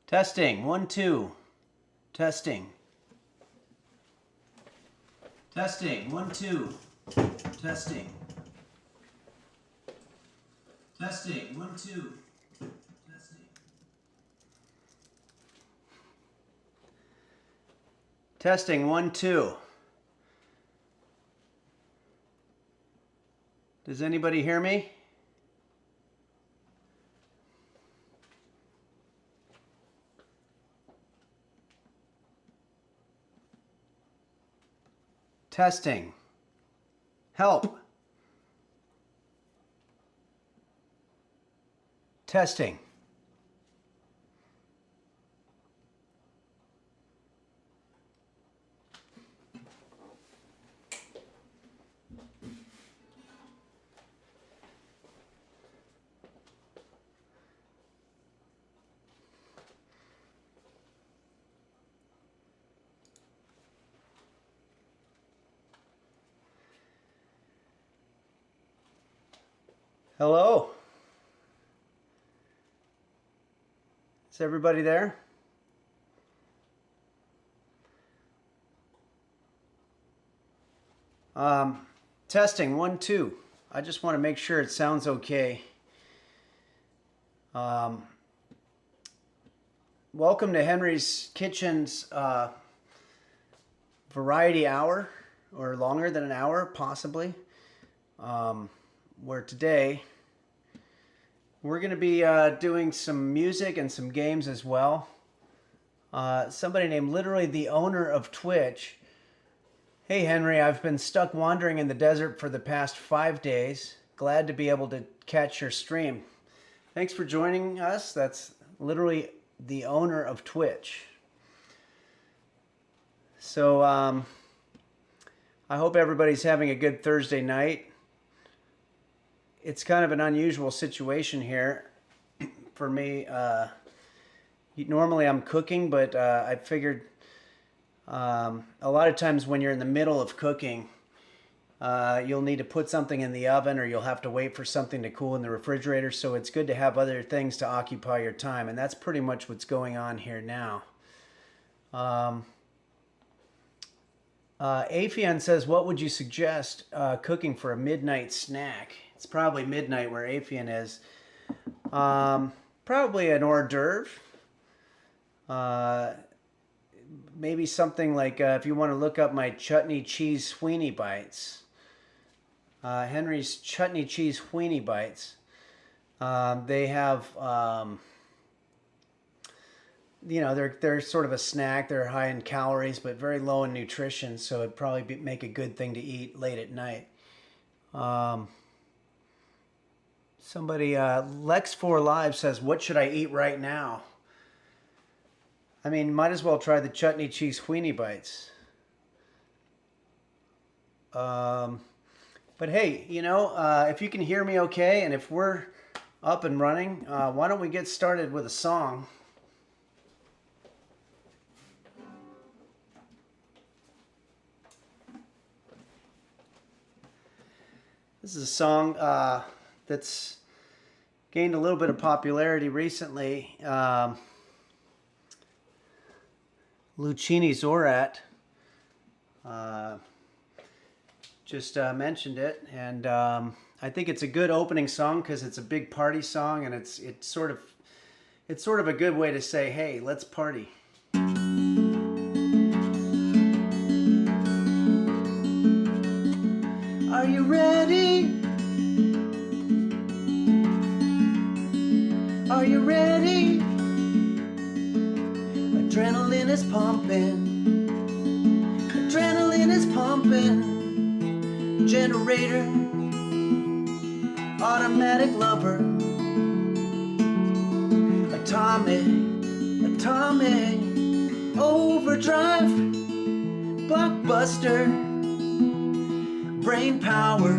Testing, 1, 2. Testing. Testing, 1, 2. Testing. Testing, 1, 2. Testing. Testing, 1, 2. Does anybody hear me? Testing. Help. Testing. Hello? Is everybody there? Testing, 1, 2. I just want to make sure it sounds okay. Welcome to Henry's Kitchen's variety hour, or longer than an hour, possibly. Where today we're going to be doing some music and some games as well. Somebody named literally the owner of Twitch. Hey Henry, I've been stuck wandering in the desert for the past 5 days. Glad to be able to catch your stream. Thanks for joining us. That's literally the owner of Twitch. So I hope everybody's having a good Thursday night. It's kind of an unusual situation here for me. Normally I'm cooking, but I figured a lot of times when you're in the middle of cooking, you'll need to put something in the oven, or you'll have to wait for something to cool in the refrigerator. So it's good to have other things to occupy your time. And that's pretty much what's going on here now. Afian says, what would you suggest cooking for a midnight snack? It's probably midnight where Afian is. Probably an hors d'oeuvre. Maybe something like, if you want to look up my chutney cheese Sweeney bites. Henry's chutney cheese Sweeney bites. They have, you know, they're sort of a snack. They're high in calories, but very low in nutrition. So it'd probably make a good thing to eat late at night. Somebody, Lex4Live says, what should I eat right now? I mean, might as well try the chutney cheese Sweeney bites. But hey, you know, if you can hear me okay, and if we're up and running, why don't we get started with a song? This is a song that's gained a little bit of popularity recently. Lucini Zorat just mentioned it, and I think it's a good opening song because it's a big party song, and it's sort of a good way to say, hey, let's party. Are you ready? Are you ready? Adrenaline is pumping. Adrenaline is pumping. Generator. Automatic lover. Atomic. Atomic. Overdrive. Blockbuster. Brain power.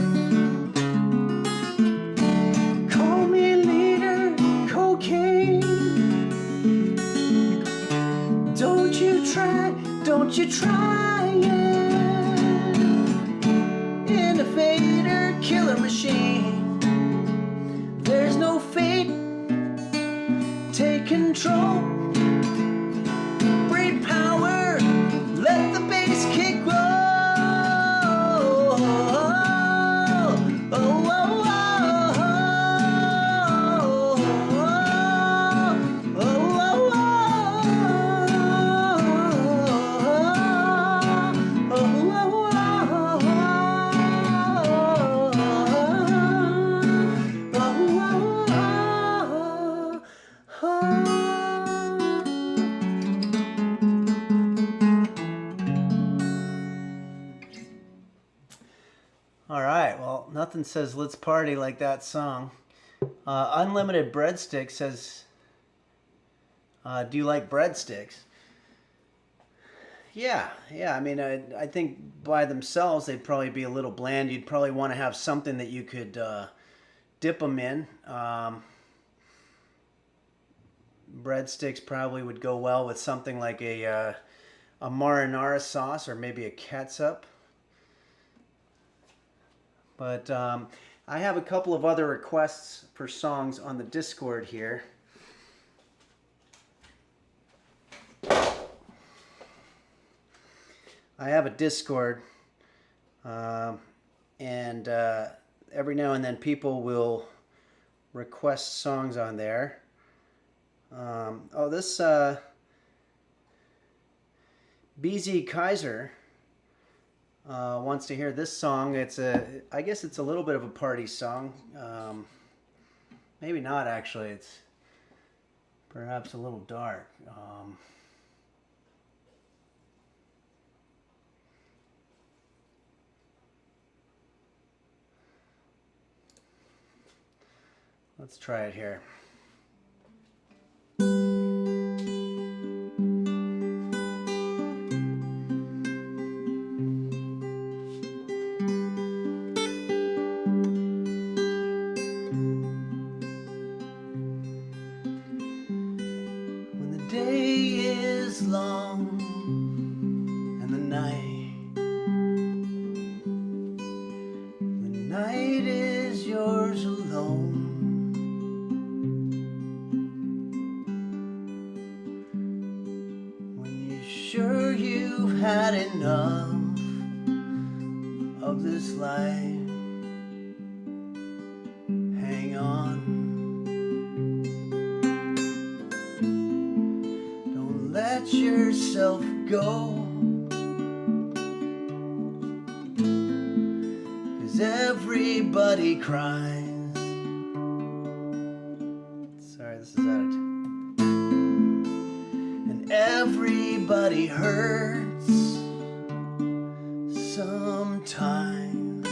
Call me leader. Cocaine. Don't you try it. Innovator, killer machine. There's no fate. Take control. All right. Well, nothing says let's party like that song. Unlimited Breadstick says, do you like breadsticks? Yeah, yeah. I mean, I think by themselves they'd probably be a little bland. You'd probably want to have something that you could dip them in. Breadsticks probably would go well with something like a marinara sauce or maybe a catsup. But I have a couple of other requests for songs on the Discord here. I have a Discord, and every now and then people will request songs on there. This BZ Kaiser wants to hear this song. I guess it's a little bit of a party song. Maybe not actually. It's perhaps a little dark. Let's try it here. When the day is long and the night is yours alone. Sure you've had enough of this life. Hang on. Don't let yourself go. 'Cause everybody cries. Sorry, this is out of time. Everybody hurts sometimes.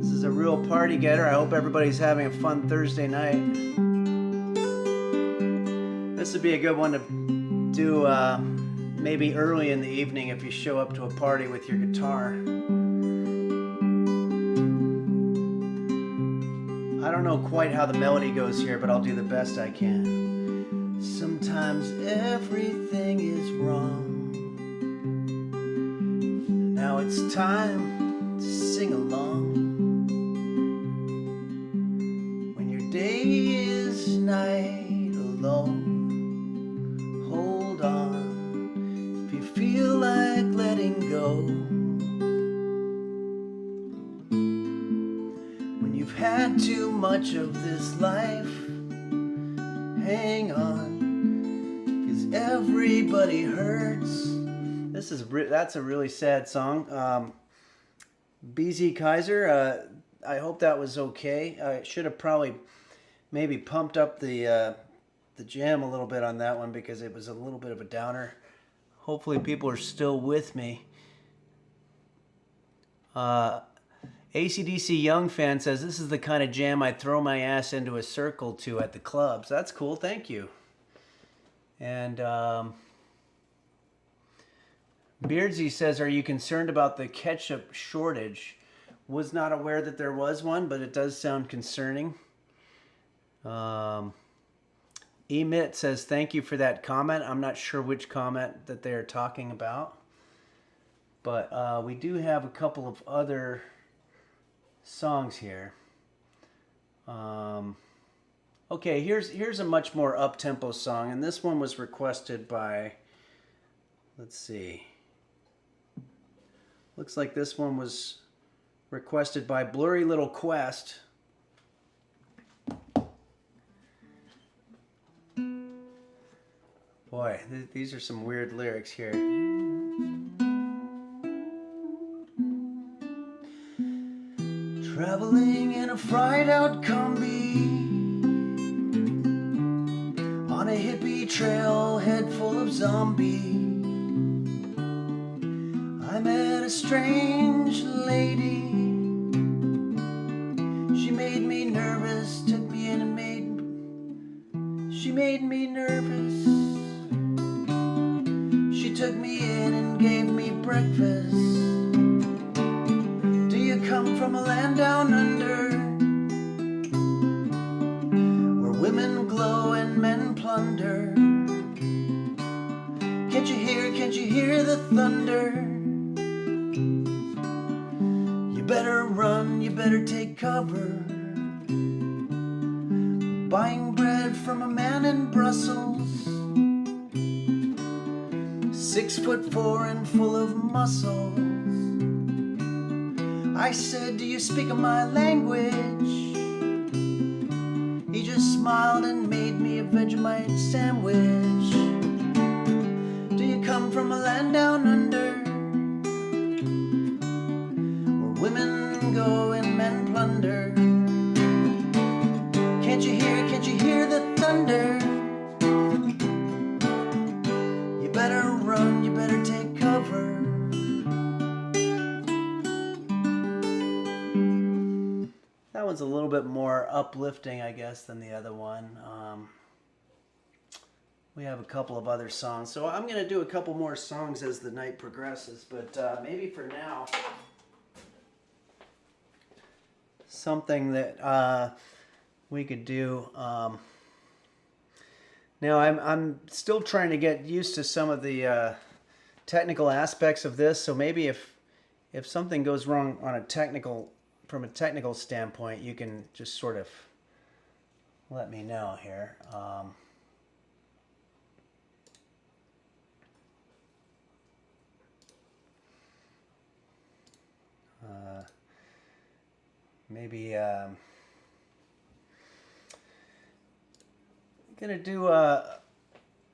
This is a real party getter. I hope everybody's having a fun Thursday night. This would be a good one to do maybe early in the evening if you show up to a party with your guitar. I don't know quite how the melody goes here, but I'll do the best I can. Sometimes everything is wrong. Now it's time to sing along. When your day is night alone, hold on. If you feel like letting go, when you've had too much of this life, hang on. Everybody hurts. That's a really sad song. BZ Kaiser, I hope that was okay. I should have probably maybe pumped up the jam a little bit on that one because it was a little bit of a downer. Hopefully people are still with me. ACDC Young Fan says, this is the kind of jam I'd throw my ass into a circle to at the clubs. That's cool, thank you. And Beardsy says, are you concerned about the ketchup shortage? Was not aware that there was one, but it does sound concerning. Emit says, thank you for that comment. I'm not sure which comment that they are talking about. But we do have a couple of other songs here. Okay, here's a much more up-tempo song, and this one was requested by, let's see, looks like this one was requested by Blurry Little Quest. Boy, these are some weird lyrics here. Traveling in a fried out Combi on a hippie trail head full of zombies. I met a strange lady. She made me nervous, took me in and she made me nervous. She took me in and gave me breakfast. Do you come from a land down under, where women glow and men plunder? Can't you hear the thunder? You better run, you better take cover. Buying bread from a man in Brussels, 6'4" and full of muscles. I said, do you speak my language? He just smiled and made me a Vegemite sandwich. Do you come from a land down under, where women go and men plunder? Can't you hear the thunder? You better run, you better take cover. That one's a little bit more uplifting, I guess, than the other one. We have a couple of other songs, so I'm going to do a couple more songs as the night progresses, but maybe for now, something that we could do. Now I'm still trying to get used to some of the technical aspects of this. So maybe if something goes wrong on from a technical standpoint, you can just sort of let me know here. Maybe gonna do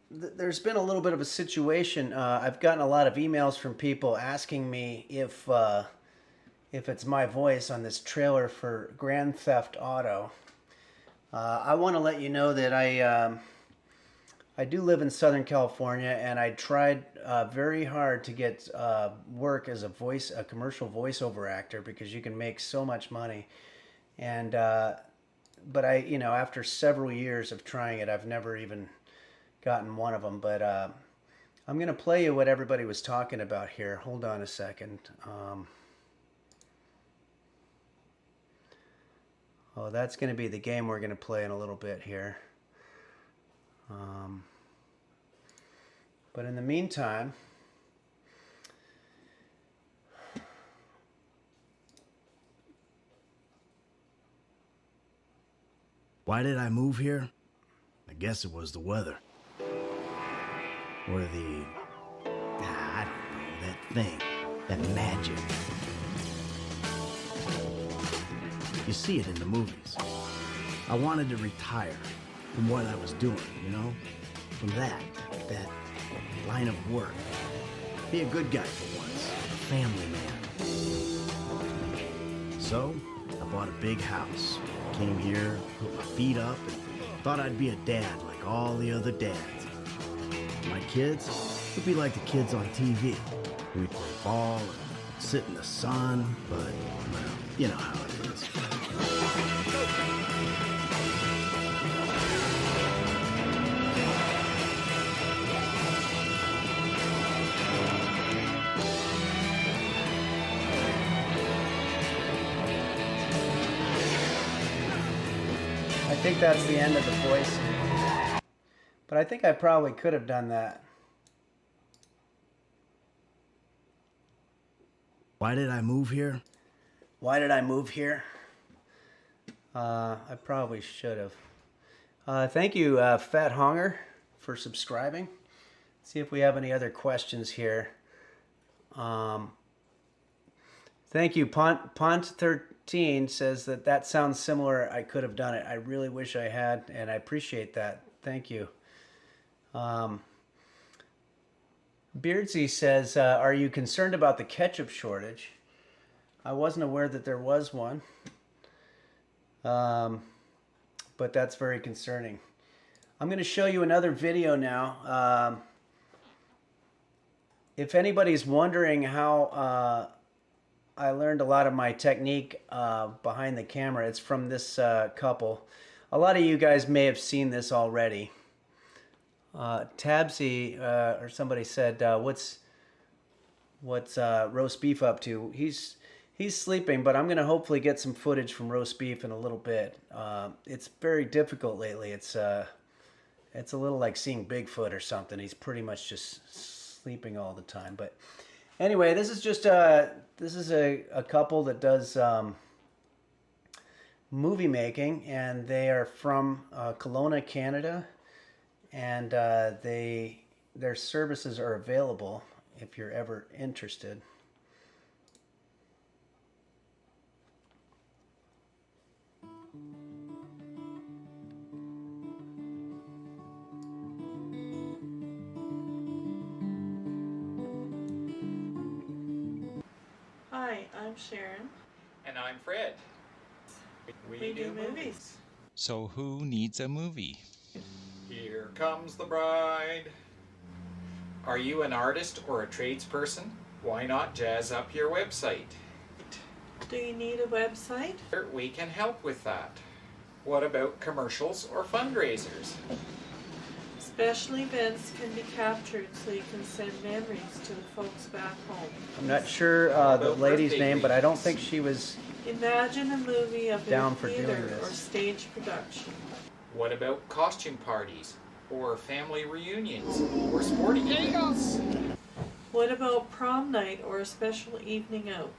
there's been a little bit of a situation. I've gotten a lot of emails from people asking me if it's my voice on this trailer for Grand Theft Auto. I want to let you know that I do live in Southern California, and I tried very hard to get work as a commercial voiceover actor, because you can make so much money. And but after several years of trying it, I've never even gotten one of them. But I'm going to play you what everybody was talking about here. Hold on a second. Oh, that's going to be the game we're going to play in a little bit here. But in the meantime, why did I move here? I guess it was the weather. Or the... I don't know, that thing. That magic. You see it in the movies. I wanted to retire from what I was doing, From that line of work. Be a good guy for once. A family man. So, I bought a big house. Came here, put my feet up, and thought I'd be a dad like all the other dads. My kids would be like the kids on TV. We'd play ball and sit in the sun, but, well, you know how it is. I think that's the end of the voice. But I think I probably could have done that. Why did I move here? Why did I move here? I probably should have. Thank you, Fat Honger, for subscribing. Let's see if we have any other questions here. Thank you. Pont13 says that sounds similar. I could have done it. I really wish I had, and I appreciate that. Thank you. Beardsy says, are you concerned about the ketchup shortage? I wasn't aware that there was one. But that's very concerning. I'm going to show you another video now. if anybody's wondering how I learned a lot of my technique behind the camera, it's from this couple. A lot of you guys may have seen this already. Tabsy or somebody said, "What's roast beef up to?" He's sleeping, but I'm gonna hopefully get some footage from roast beef in a little bit. It's very difficult lately. It's a little like seeing Bigfoot or something. He's pretty much just sleeping all the time. But anyway, this is just a couple that does movie making, and they are from Kelowna, Canada, and their services are available if you're ever interested. Hi, I'm Sharon. And I'm Fred. We do movies. So who needs a movie? Here comes the bride. Are you an artist or a tradesperson? Why not jazz up your website? Do you need a website? We can help with that. What about commercials or fundraisers? Special events can be captured so you can send memories to the folks back home. I'm not sure the lady's name, but I don't think she was. Imagine a movie of Down a for doing theater this. or stage production. What about costume parties or family reunions or sporting events? What about prom night or a special evening out?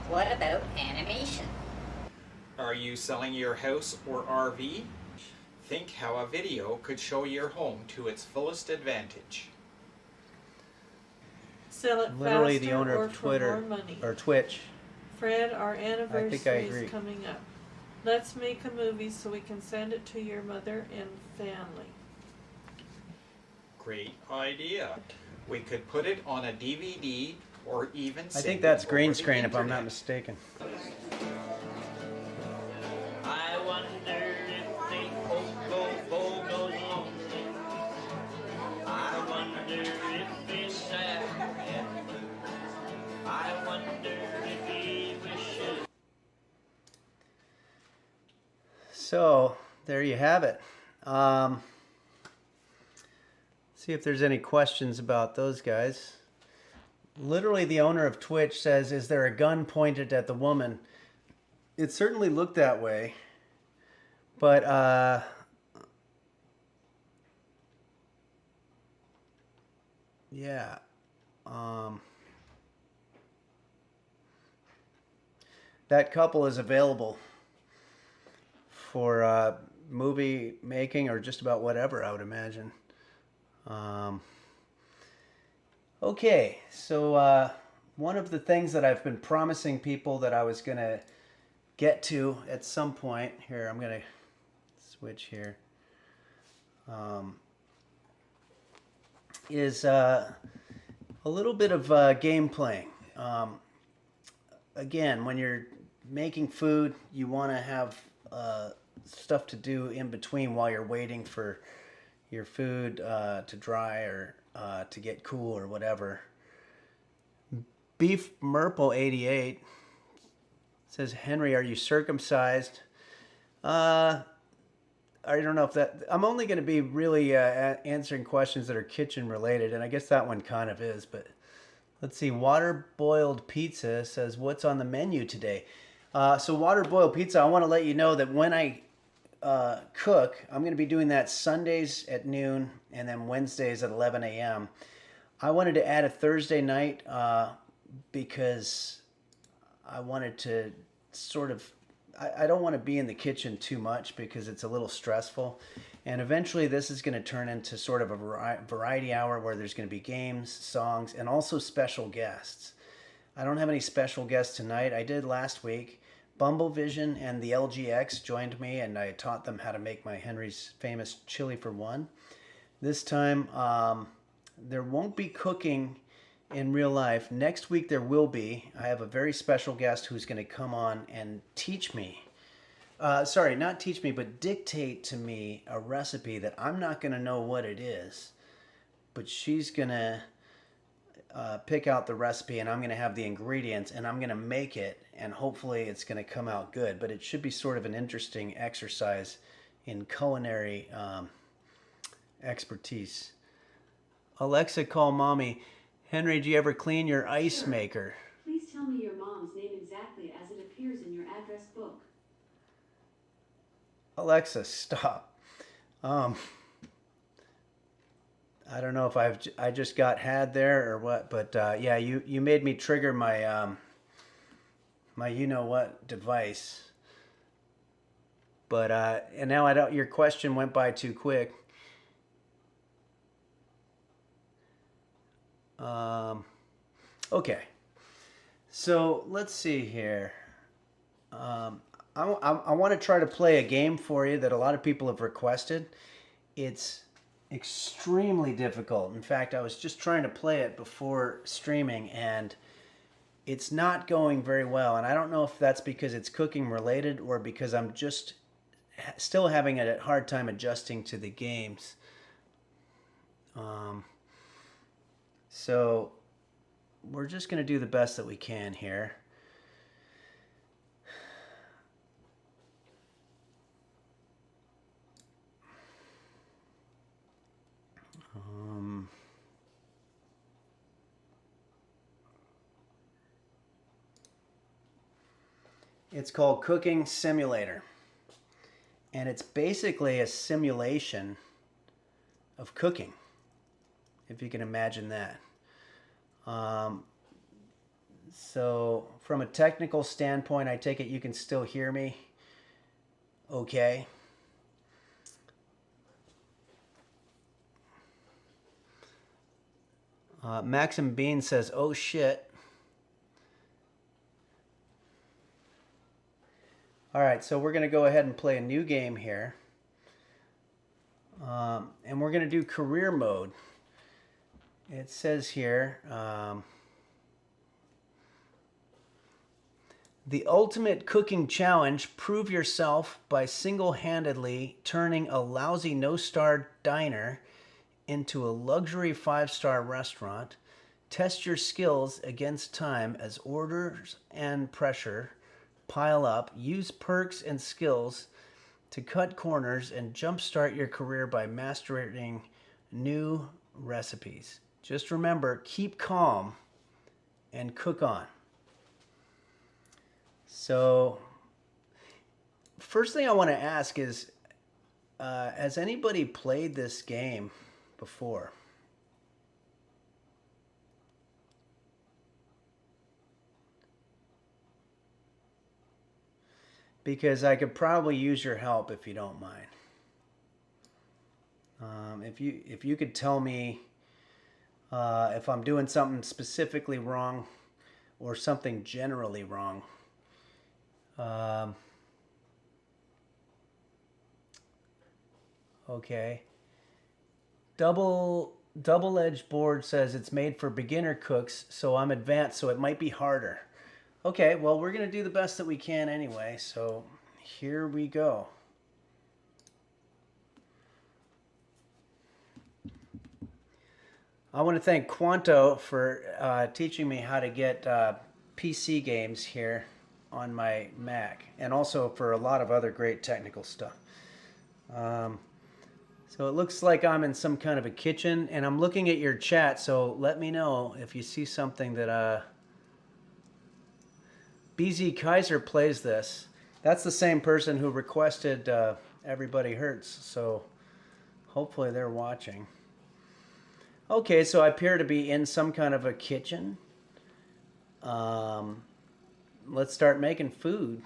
What about animation? Are you selling your house or RV? Think how a video could show your home to its fullest advantage. Sell it Literally faster the owner or of for Twitter more money. or Twitch. Fred, our I anniversary agree. is coming up. Let's make a movie so we can send it to your mother and family. Great idea. We could put it on a DVD or even I send think it that's over green the screen, if I'm not internet. mistaken. I wonder if they go lonely. I wonder if he's sad and blue. I wonder if he wishes. So there you have it. See if there's any questions about those guys. Literally, the owner of Twitch says, "Is there a gun pointed at the woman?" It certainly looked that way, but yeah. That couple is available for movie making or just about whatever, I would imagine. Okay, so one of the things that I've been promising people that I was going to get to at some point, here, I'm going to switch here, is a little bit of game playing. Again, when you're making food, you want to have stuff to do in between while you're waiting for your food to dry or to get cool or whatever. Beef Merple 88 says, "Henry, are you circumcised?" I don't know if that. I'm only going to be really answering questions that are kitchen related, and I guess that one kind of is. But let's see. Water boiled pizza says, "What's on the menu today?" So water boiled pizza. I want to let you know that when I cook, I'm going to be doing that Sundays at noon and then Wednesdays at 11 a.m. I wanted to add a Thursday night because I wanted to sort of, I don't want to be in the kitchen too much because it's a little stressful. And eventually this is going to turn into sort of a variety hour where there's going to be games, songs, and also special guests. I don't have any special guests tonight. I did last week. Bumblevision and the LGX joined me, and I taught them how to make my Henry's famous chili for one. This time, there won't be cooking in real life. Next week there will be. I have a very special guest who's going to come on and teach me. Sorry, not teach me, but dictate to me a recipe that I'm not going to know what it is. But she's going to pick out the recipe, and I'm going to have the ingredients, and I'm going to make it, and hopefully it's going to come out good. But it should be sort of an interesting exercise in culinary expertise. Alexa, call mommy. Henry, do you ever clean your ice maker? Please tell me your mom's name exactly as it appears in your address book. Alexa, stop. I don't know if I just got had there or what, but yeah, you made me trigger my my you know what device. But and now I don't. Your question went by too quick. Okay, so let's see here. I want to try to play a game for you that a lot of people have requested. It's extremely difficult. In fact, I was just trying to play it before streaming, and it's not going very well. And I don't know if that's because it's cooking related or because I'm just still having a hard time adjusting to the games. So we're just going to do the best that we can here. It's called Cooking Simulator, and it's basically a simulation of cooking, if you can imagine that. So from a technical standpoint, I take it you can still hear me okay. Maxim Bean says, oh shit. All right, so we're going to go ahead and play a new game here. And we're going to do career mode. It says here, the ultimate cooking challenge, prove yourself by single-handedly turning a lousy no-star diner into a luxury 5-star restaurant. Test your skills against time as orders and pressure pile up. Use perks and skills to cut corners and jumpstart your career by mastering new recipes. Just remember, keep calm and cook on. So, first thing I want to ask is, has anybody played this game before? Because I could probably use your help if you don't mind. If you could tell me if I'm doing something specifically wrong or something generally wrong. Okay. Double-edged board says it's made for beginner cooks, so I'm advanced, so it might be harder. Okay, well, we're going to do the best that we can anyway, so here we go. I want to thank Quanto for teaching me how to get PC games here on my Mac, and also for a lot of other great technical stuff. So it looks like I'm in some kind of a kitchen, and I'm looking at your chat, so let me know if you see something that... BZ Kaiser plays this. That's the same person who requested Everybody Hurts, so hopefully they're watching. Okay, so I appear to be in some kind of a kitchen. Let's start making food.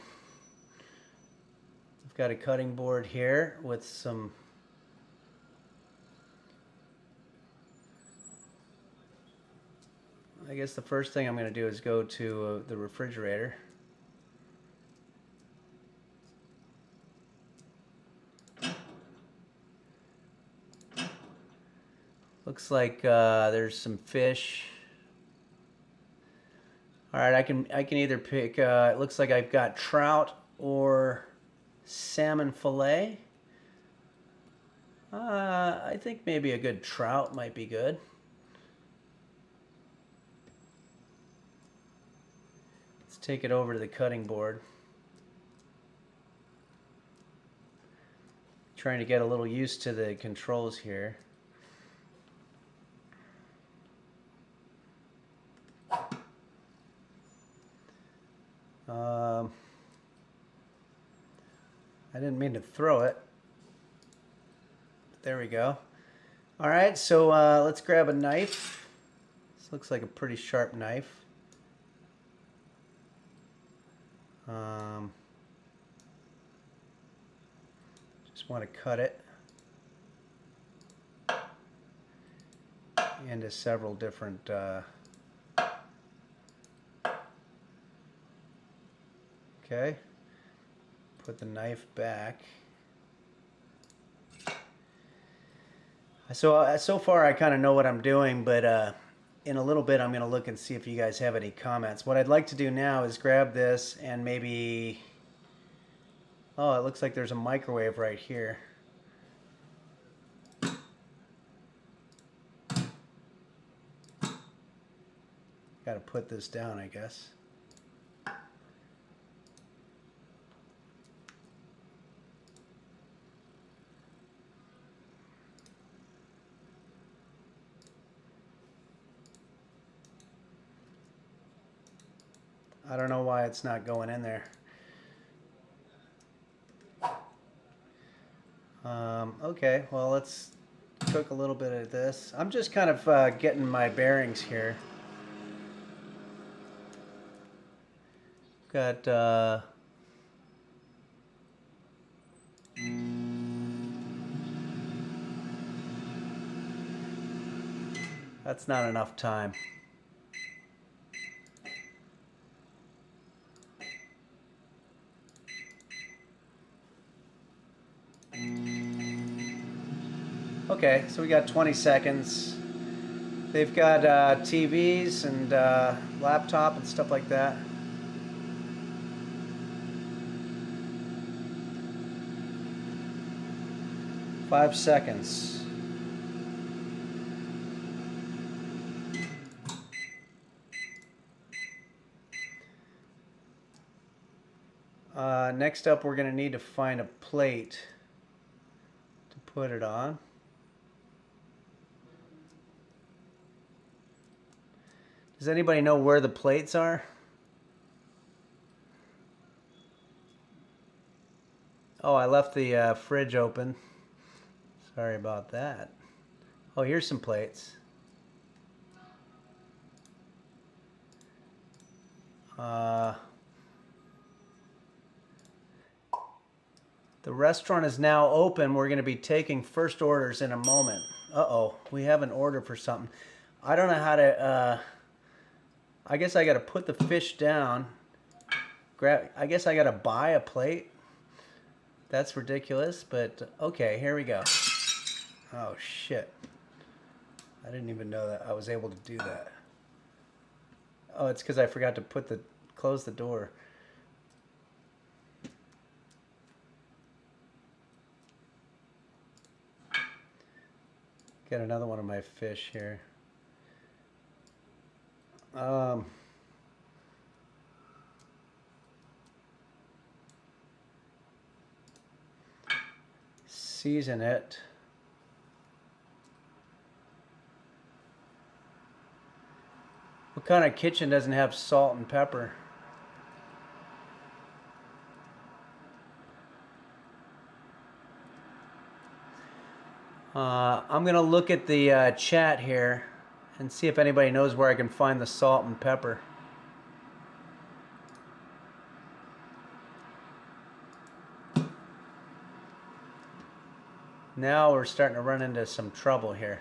I've got a cutting board here with some... I guess the first thing I'm going to do is go to the refrigerator. Looks like there's some fish. All right, I can either pick. It looks like I've got trout or salmon fillet. I think maybe a good trout might be good. Let's take it over to the cutting board. Trying to get a little used to the controls here. I didn't mean to throw it. There we go. All right, so let's grab a knife. This looks like a pretty sharp knife. Just want to cut it into several different okay. Put the knife back. So far I kind of know what I'm doing, but in a little bit I'm going to look and see if you guys have any comments. What I'd like to do now is grab this and maybe... Oh, it looks like there's a microwave right here. Got to put this down, I guess. I don't know why it's not going in there. Okay, well, let's cook a little bit of this. I'm just kind of getting my bearings here. Got that's not enough time. Okay, so we got 20 seconds. They've got TVs and laptop and stuff like that. Five seconds. Next up, we're going to need to find a plate to put it on. Does anybody know where the plates are? Oh, I left the fridge open. Sorry about that. Oh, here's some plates. The restaurant is now open. We're going to be taking first orders in a moment. Uh-oh, we have an order for something. I don't know how to... I guess I got to put the fish down. I guess I got to buy a plate. That's ridiculous, but okay, here we go. Oh, shit. I didn't even know that I was able to do that. Oh, it's because I forgot to close the door. Get another one of my fish here. Season it. What kind of kitchen doesn't have salt and pepper? I'm going to look at the chat here and see if anybody knows where I can find the salt and pepper. Now we're starting to run into some trouble here.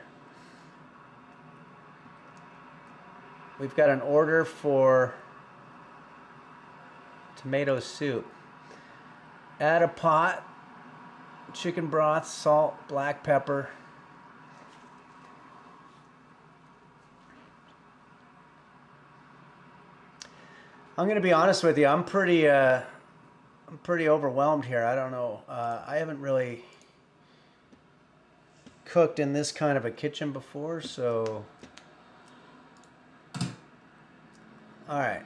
We've got an order for tomato soup. Add a pot, chicken broth, salt, black pepper. I'm gonna be honest with you. I'm pretty overwhelmed here. I don't know. I haven't really cooked in this kind of a kitchen before, so. All right.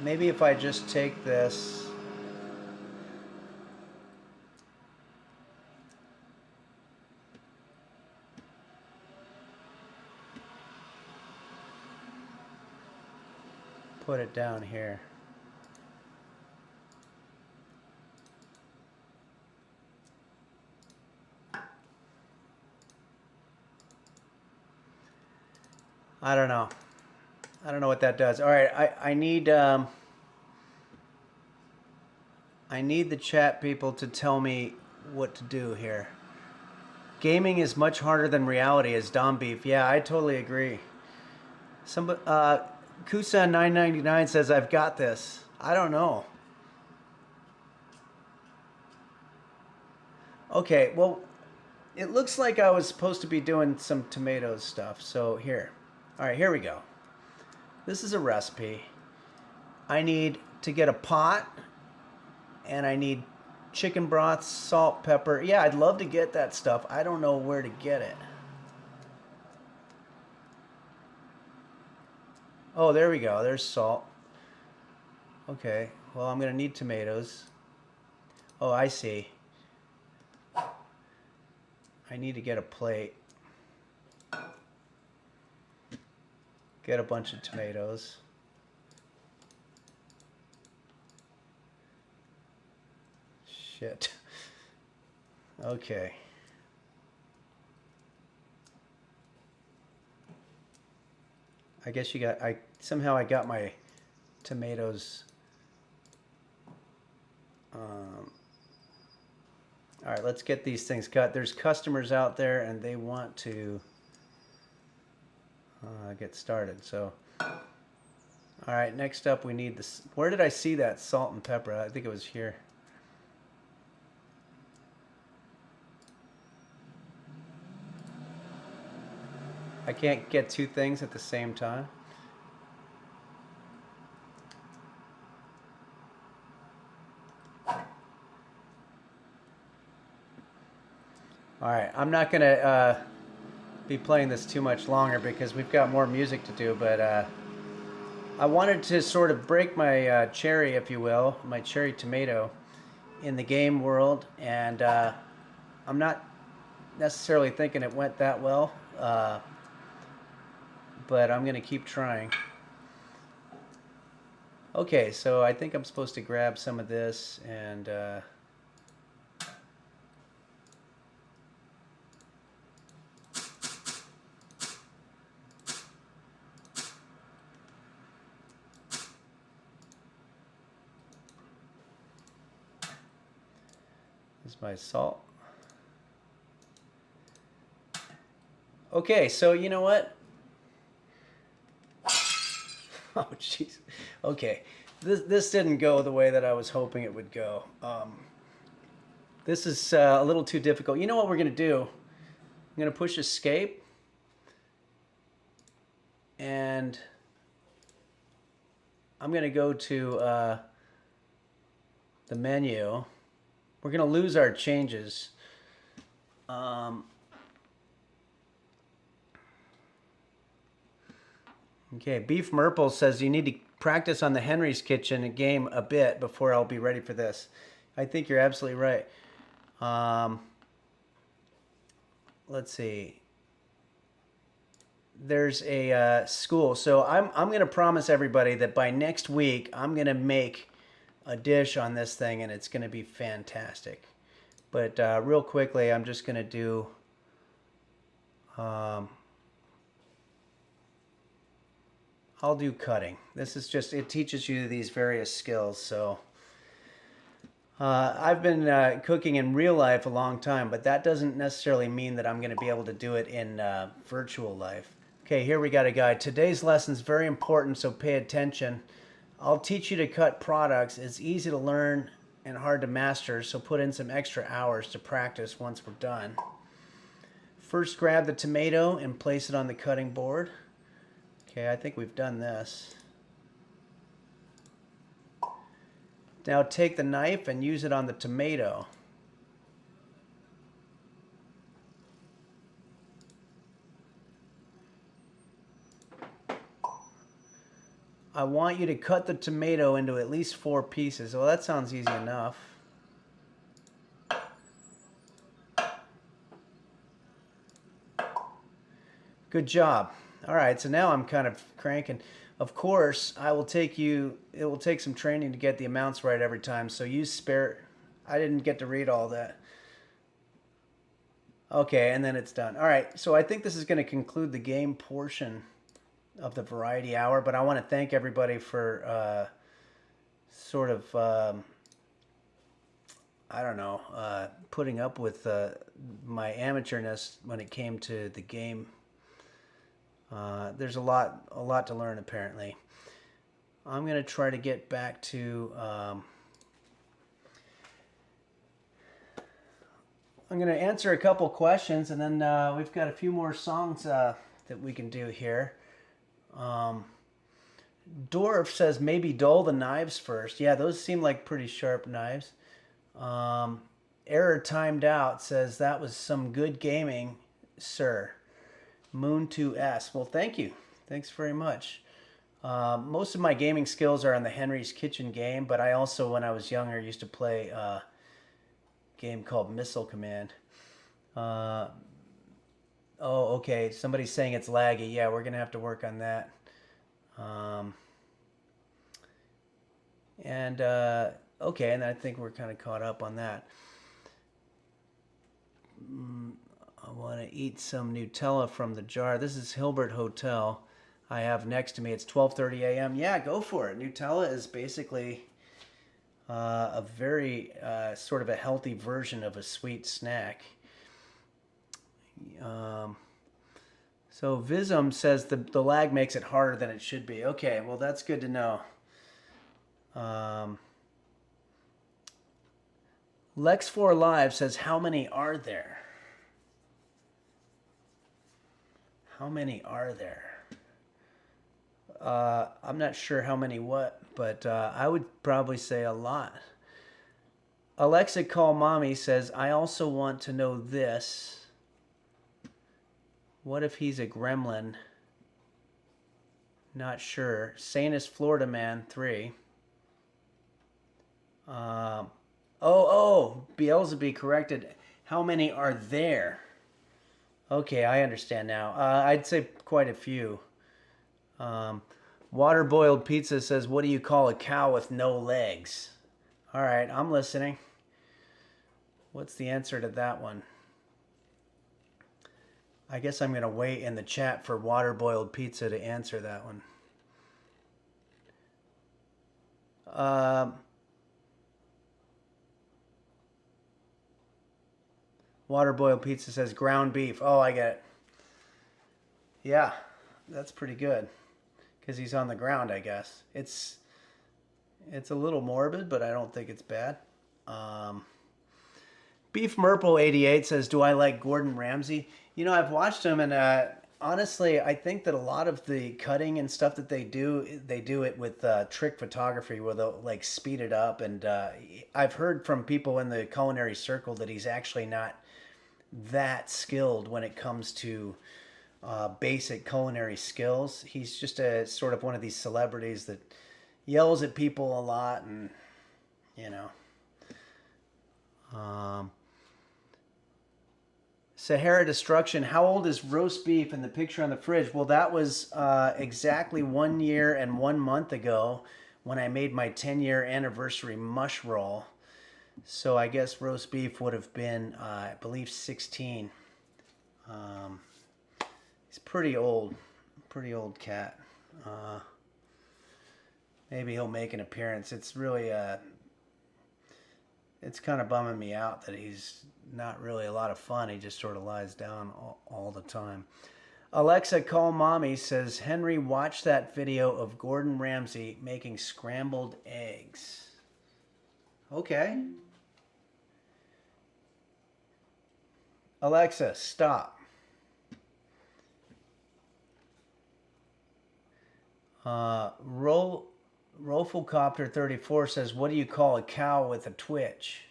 maybe if I just take this. Put it down here. I don't know. I don't know what that does. All right, I need the chat people to tell me what to do here. Gaming is much harder than reality, as Dom Beef. Yeah, I totally agree. Somebody, Kusan999 says I've got this. I don't know. Okay, well, it looks like I was supposed to be doing some tomatoes stuff. So here. All right, here we go. This is a recipe. I need to get a pot, and I need chicken broth, salt, pepper. Yeah, I'd love to get that stuff. I don't know where to get it. Oh, there we go. There's salt. Okay, well, I'm going to need tomatoes. Oh, I see. I need to get a plate. Get a bunch of tomatoes. Shit. Okay. I guess you got, somehow I got my tomatoes. All right, let's get these things cut. There's customers out there and they want to get started. So, all right, next up we need this. Where did I see that salt and pepper? I think it was here. I can't get two things at the same time. All right, I'm not gonna be playing this too much longer because we've got more music to do, but I wanted to sort of break my cherry, if you will, my cherry tomato in the game world, and I'm not necessarily thinking it went that well, but I'm gonna keep trying. Okay, so I think I'm supposed to grab some of this and this is my salt. Okay, so you know what? Oh, jeez. Okay, this didn't go the way that I was hoping it would go. This is a little too difficult. You know what we're gonna do? I'm gonna push escape, and I'm gonna go to the menu. We're gonna lose our changes. Okay, Beef Merple says you need to practice on the Henry's Kitchen game a bit before I'll be ready for this. I think you're absolutely right. Let's see. There's a school. So I'm going to promise everybody that by next week, I'm going to make a dish on this thing, and it's going to be fantastic. But real quickly, I'm just going to do... I'll do cutting. This is just, it teaches you these various skills. So I've been cooking in real life a long time, but that doesn't necessarily mean that I'm going to be able to do it in virtual life. Okay, here we got a guide. Today's lesson is very important, so pay attention. I'll teach you to cut products. It's easy to learn and hard to master, so put in some extra hours to practice once we're done. First, grab the tomato and place it on the cutting board. Okay, I think we've done this. Now take the knife and use it on the tomato. I want you to cut the tomato into at least 4 pieces. Well, that sounds easy enough. Good job. All right, so now I'm kind of cranking. Of course, it will take some training to get the amounts right every time, so use spare. I didn't get to read all that. Okay, and then it's done. All right, so I think this is going to conclude the game portion of the variety hour, but I want to thank everybody for I don't know, putting up with my amateurness when it came to the game. There's a lot to learn, apparently. I'm going to try to get back to... I'm going to answer a couple questions, and then we've got a few more songs that we can do here. Dorf says maybe dull the knives first. Yeah, those seem like pretty sharp knives. Error Timed Out says that was some good gaming, sir. Moon 2S. Well, thank you. Thanks very much. Most of my gaming skills are on the Henry's Kitchen game, but I also, when I was younger, used to play a game called Missile Command. Oh, okay. Somebody's saying it's laggy. Yeah, we're going to have to work on that. Okay, and I think we're kind of caught up on that. I want to eat some Nutella from the jar. This is Hilbert Hotel. I have next to me. It's 12:30 a.m. Yeah, go for it. Nutella is basically a very sort of a healthy version of a sweet snack. So Vism says the lag makes it harder than it should be. Okay, well that's good to know. Lex4 Live says, how many are there? How many are there? I'm not sure how many what, but I would probably say a lot. Alexa Call Mommy says, I also want to know this. What if he's a gremlin? Not sure. Sanus Florida Man 3. Beelzebub corrected. How many are there? Okay, I understand now. I'd say quite a few. Water Boiled Pizza says, what do you call a cow with no legs? All right, I'm listening. What's the answer to that one? I guess I'm going to wait in the chat for Water Boiled Pizza to answer that one. Water Boiled Pizza says ground beef. Oh, I get it. Yeah, that's pretty good. Because he's on the ground, I guess. It's a little morbid, but I don't think it's bad. Beef Merple 88 says, do I like Gordon Ramsay? You know, I've watched him, and honestly, I think that a lot of the cutting and stuff that they do it with trick photography where they'll like speed it up. And I've heard from people in the culinary circle that he's actually not that skilled when it comes to basic culinary skills. He's just a sort of one of these celebrities that yells at people a lot, and you know. Sahara Destruction, how old is roast beef in the picture on the fridge? Well, that was exactly 1 year and 1 month ago when I made my 10-year anniversary mush roll. So I guess roast beef would have been, I believe, 16. He's pretty old cat. Maybe he'll make an appearance. It's really, it's kind of bumming me out that he's not really a lot of fun. He just sort of lies down all the time. Alexa Call Mommy says, Henry, watch that video of Gordon Ramsay making scrambled eggs. Okay. Alexa, stop. Rolfocopter 34 says, what do you call a cow with a twitch?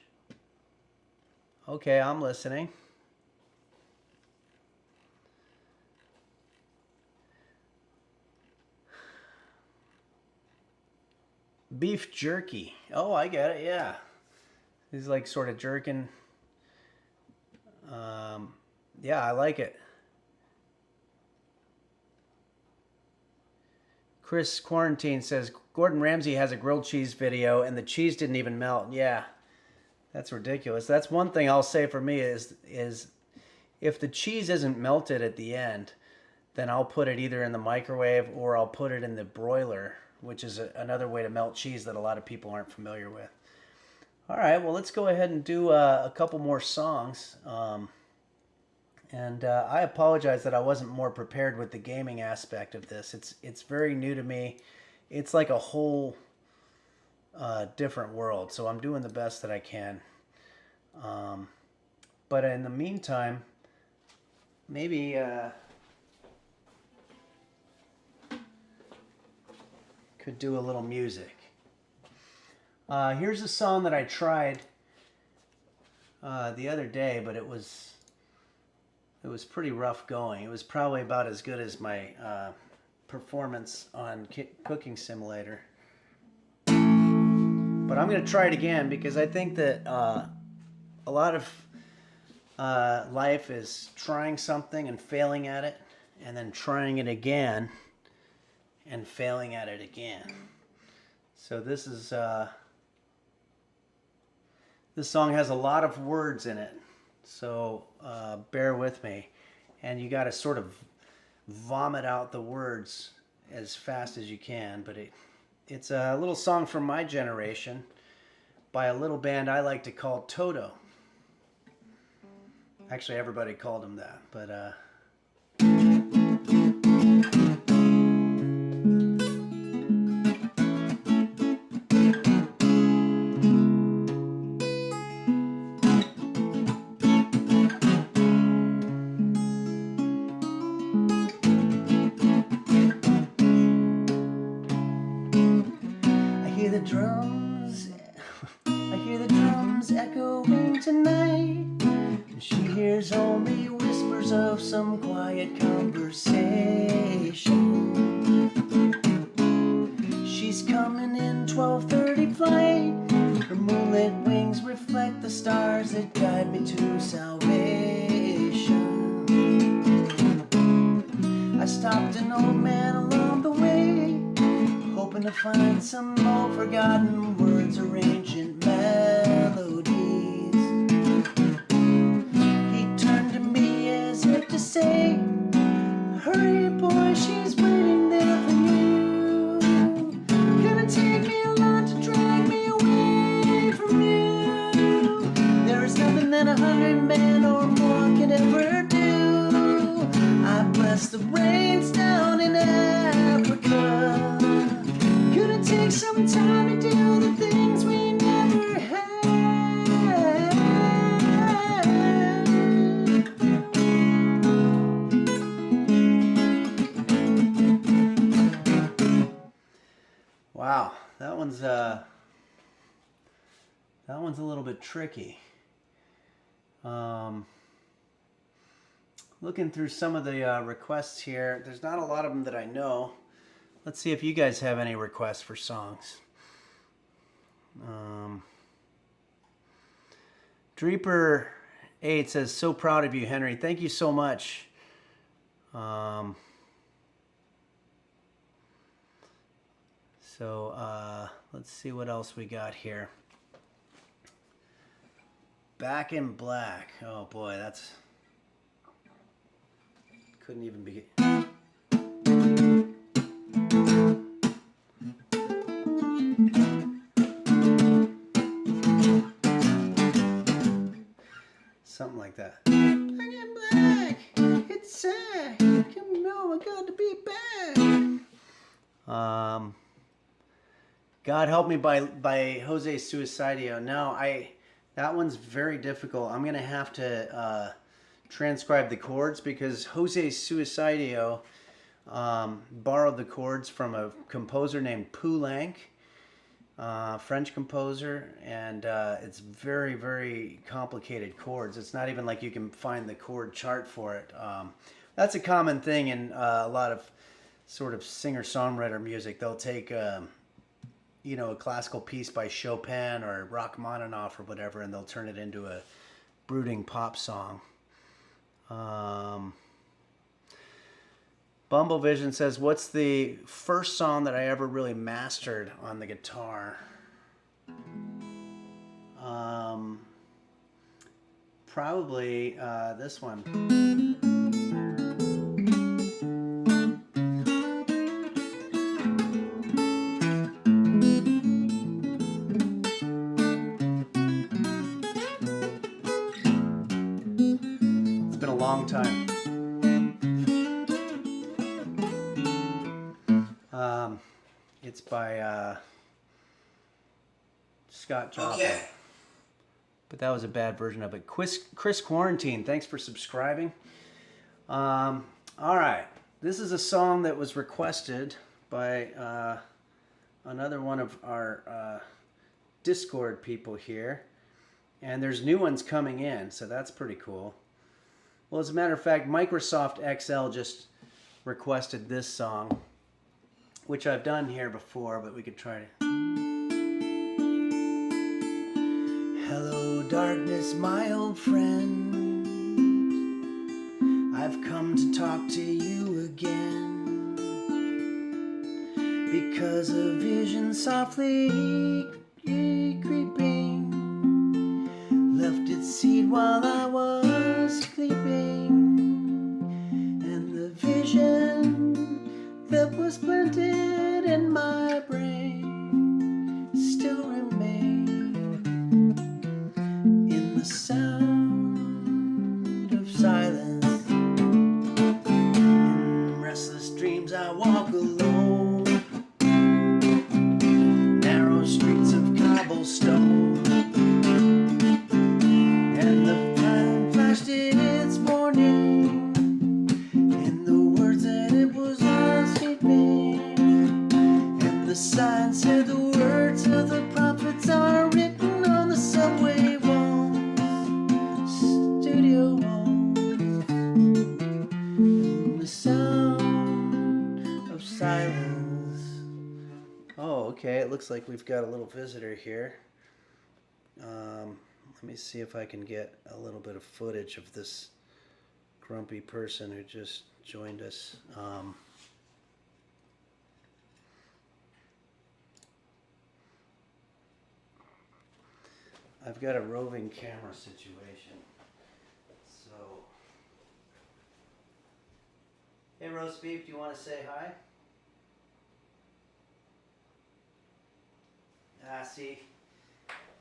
Okay, I'm listening. Beef jerky. Oh, I get it. Yeah. He's like sort of jerking. Yeah, I like it. Chris Quarantine says Gordon Ramsay has a grilled cheese video and the cheese didn't even melt. Yeah, that's ridiculous. That's one thing I'll say for me is if the cheese isn't melted at the end, then I'll put it either in the microwave or I'll put it in the broiler, which is another way to melt cheese that a lot of people aren't familiar with. All right, well, let's go ahead and do a couple more songs. I apologize that I wasn't more prepared with the gaming aspect of this. It's very new to me. It's like a whole different world, so I'm doing the best that I can. But in the meantime, maybe could do a little music. Here's a song that I tried the other day, but it was pretty rough going. It was probably about as good as my performance on Cooking Simulator. But I'm going to try it again because I think that a lot of life is trying something and failing at it, and then trying it again and failing at it again. So this song has a lot of words in it. So bear with me, and you got to sort of vomit out the words as fast as you can. But it's a little song from my generation by a little band I like to call Toto. Actually, everybody called him that, but echoing tonight. She hears only whispers of some quiet conversation. She's coming in 12:30 flight. Her moonlit wings reflect the stars that guide me to salvation. I stopped an old man along the way, hoping to find some old forgotten words or ancient melodies. He turned to me as if to say, hurry boy, she's waiting there for you. Gonna take me a lot to drag me away from you. There is nothing that 100 men or more can ever do. I bless the rains down in Africa. Gonna take some time to do the things we never had. Wow, that one's a little bit tricky. Looking through some of the requests here, there's not a lot of them that I know. Let's see if you guys have any requests for songs. Dreeper 8 says, so proud of you, Henry. Thank you so much. Let's see what else we got here. Back in Black. Oh boy, that's... couldn't even begin. Something like that. Back in Black, it's sad. Come on, I got to be back. God Help Me by Jose Suicidio. Now, that one's very difficult. I'm gonna have to transcribe the chords because Jose Suicidio borrowed the chords from a composer named Poulenc, French composer, and it's very, very complicated chords. It's not even like you can find the chord chart for it. That's a common thing in a lot of sort of singer-songwriter music. They'll take you know, a classical piece by Chopin or Rachmaninoff or whatever, and they'll turn it into a brooding pop song. Bumblevision says, what's the first song that I ever really mastered on the guitar? Probably this one. It's been a long time. It's by Scott Joplin. Okay. But that was a bad version of it. Chris Quarantine, thanks for subscribing. All right. This is a song that was requested by another one of our Discord people here. And there's new ones coming in, so that's pretty cool. Well, as a matter of fact, Microsoft XL just requested this song, which I've done here before, but we could try to... Hello, darkness, my old friend. I've come to talk to you again, because a vision softly creeping left its seed while I was sleeping, and the vision that was planted in my brain still remains in the sound of silence. In restless dreams I walk alone, narrow streets of cobblestone, and the time flashed in its morning, in the words that it was all sleeping, and the sign said the words of the prophets are written on the subway walls, studio walls, and the sound of silence. Oh, okay, it looks like we've got a little visitor here. Let me see if I can get a little bit of footage of this grumpy person who just joined us. I've got a roving camera situation. So, hey Roast Beef, do you want to say hi? See,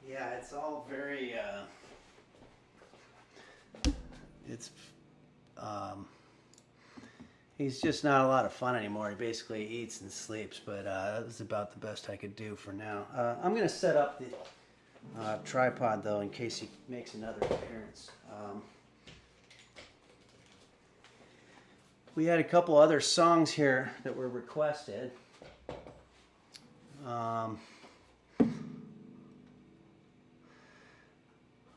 yeah, it's all very, he's just not a lot of fun anymore. He basically eats and sleeps, but that was about the best I could do for now. I'm going to set up the tripod, though, in case he makes another appearance. We had a couple other songs here that were requested.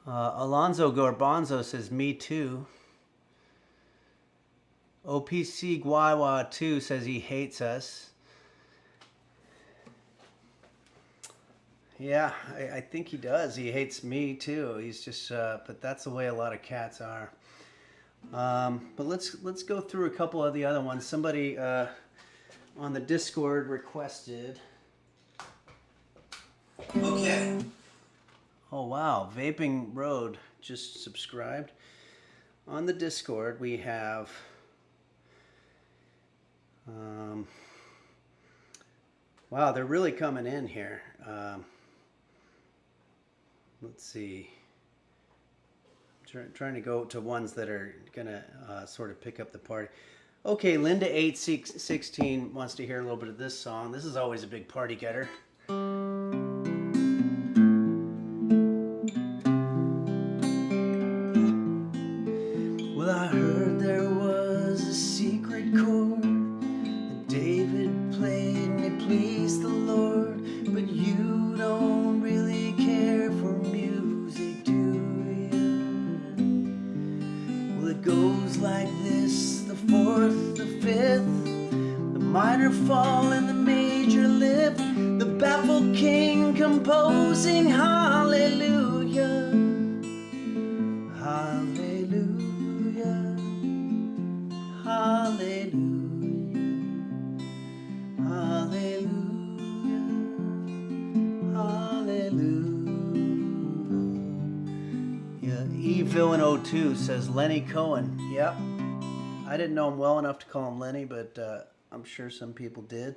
Alonzo Garbanzo says, me too. OPC Guawa 2 says he hates us. Yeah, I think he does. He hates me too. He's just, but that's the way a lot of cats are. But let's go through a couple of the other ones. Somebody on the Discord requested. Okay. Oh wow, Vaping Road just subscribed. On the Discord we have wow, they're really coming in here. Let's see. Trying to go to ones that are gonna sort of pick up the party. Okay, Linda 816 wants to hear a little bit of this song. This is always a big party getter. Well, I heard there was a secret chord that David played and it pleased the Lord, but you don't really care for music, do you? Well, it goes like this: the fourth, the fifth, the minor fall and the major lift, the baffled composing hallelujah, hallelujah, hallelujah, hallelujah, hallelujah. Evil in 02 says Lenny Cohen. Yep. I didn't know him well enough to call him Lenny, but I'm sure some people did.